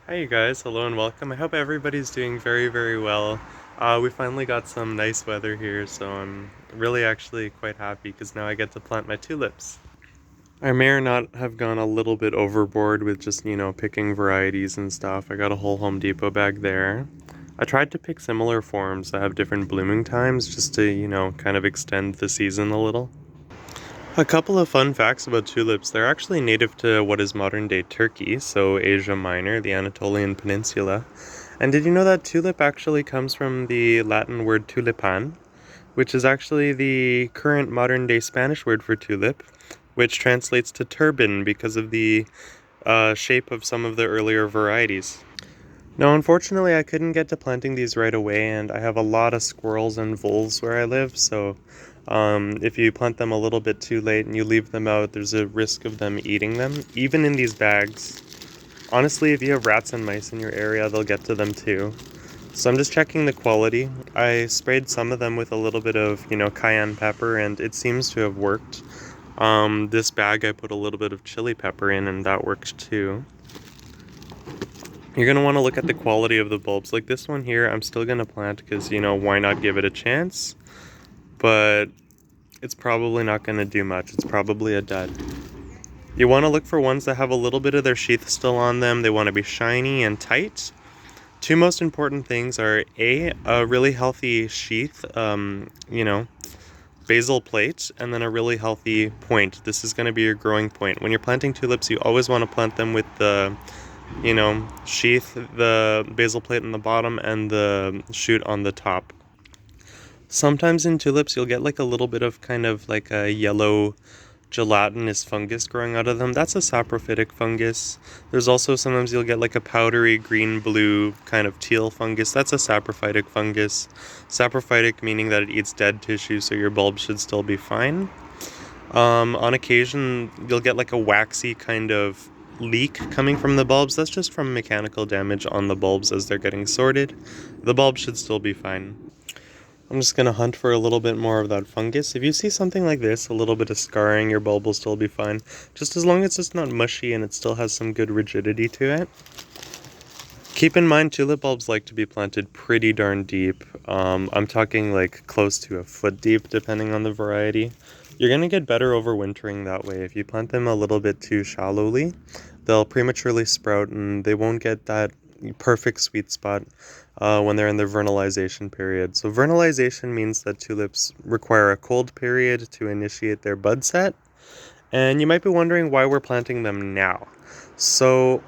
Hi you guys, hello and welcome. I hope everybody's doing very well. We finally got some nice weather here, so I'm really actually quite happy because now I get to plant my tulips. I may or not have gone a little bit overboard with just, picking varieties and stuff. I got a whole Home Depot bag there. I tried to pick similar forms that have different blooming times just to, kind of extend the season a little. A couple of fun facts about tulips. They're actually native to what is modern-day Turkey, so Asia Minor, the Anatolian Peninsula. And did you know that tulip actually comes from the Latin word tulipan, which is actually the current modern-day Spanish word for tulip, which translates to turban because of the shape of some of the earlier varieties. No, unfortunately, I couldn't get to planting these right away, and I have a lot of squirrels and voles where I live, so if you plant them a little bit too late and you leave them out, there's a risk of them eating them, even in these bags. Honestly, if you have rats and mice in your area, they'll get to them too. So I'm just checking the quality. I sprayed some of them with a little bit of, cayenne pepper, and it seems to have worked. This bag I put a little bit of chili pepper in, and that worked too. You're going to want to look at the quality of the bulbs. Like this one here, I'm still going to plant because, why not give it a chance? But it's probably not going to do much. It's probably a dud. You want to look for ones that have a little bit of their sheath still on them. They want to be shiny and tight. Two most important things are a really healthy sheath, basal plate, and then a really healthy point. This is going to be your growing point. When you're planting tulips, you always want to plant them with the sheath, the basal plate on the bottom, and the shoot on the top. Sometimes in tulips, you'll get like a little bit of kind of like a yellow gelatinous fungus growing out of them. That's a saprophytic fungus. There's also sometimes you'll get like a powdery green-blue kind of teal fungus. That's a saprophytic fungus. Saprophytic meaning that it eats dead tissue, so your bulb should still be fine. On occasion, you'll get like a waxy kind of leak coming from the bulbs. That's just from mechanical damage on the bulbs as they're getting sorted. The bulb should still be fine. I'm just going to hunt for a little bit more of that fungus. If you see something like this, a little bit of scarring, your bulb will still be fine. Just as long as it's not mushy and it still has some good rigidity to it. Keep in mind, tulip bulbs like to be planted pretty darn deep. I'm talking like close to a foot deep, depending on the variety. You're going to get better overwintering that way. If you plant them a little bit too shallowly, they'll prematurely sprout and they won't get that perfect sweet spot when they're in their vernalization period. So vernalization means that tulips require a cold period to initiate their bud set. And you might be wondering why we're planting them now. So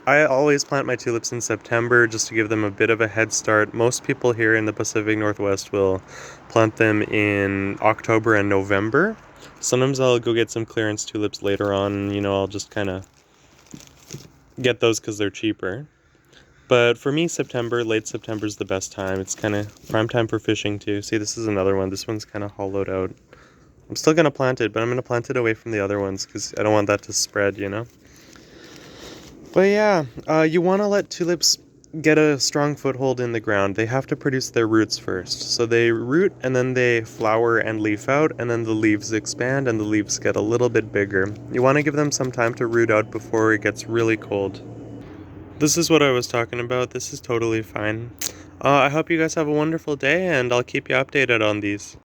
I always plant my tulips in September just to give them a bit of a head start. Most people here in the Pacific Northwest will plant them in October and November. Sometimes I'll go get some clearance tulips later on, I'll just kind of get those because they're cheaper. But for me, late September is the best time. It's kind of prime time for fishing too. See, this is another one. This one's kind of hollowed out. I'm still going to plant it, but I'm going to plant it away from the other ones because I don't want that to spread, But yeah, you want to let tulips get a strong foothold in the ground. They have to produce their roots first. So they root and then they flower and leaf out, and then the leaves expand and the leaves get a little bit bigger. You want to give them some time to root out before it gets really cold. This is what I was talking about. This is totally fine. I hope you guys have a wonderful day, and I'll keep you updated on these.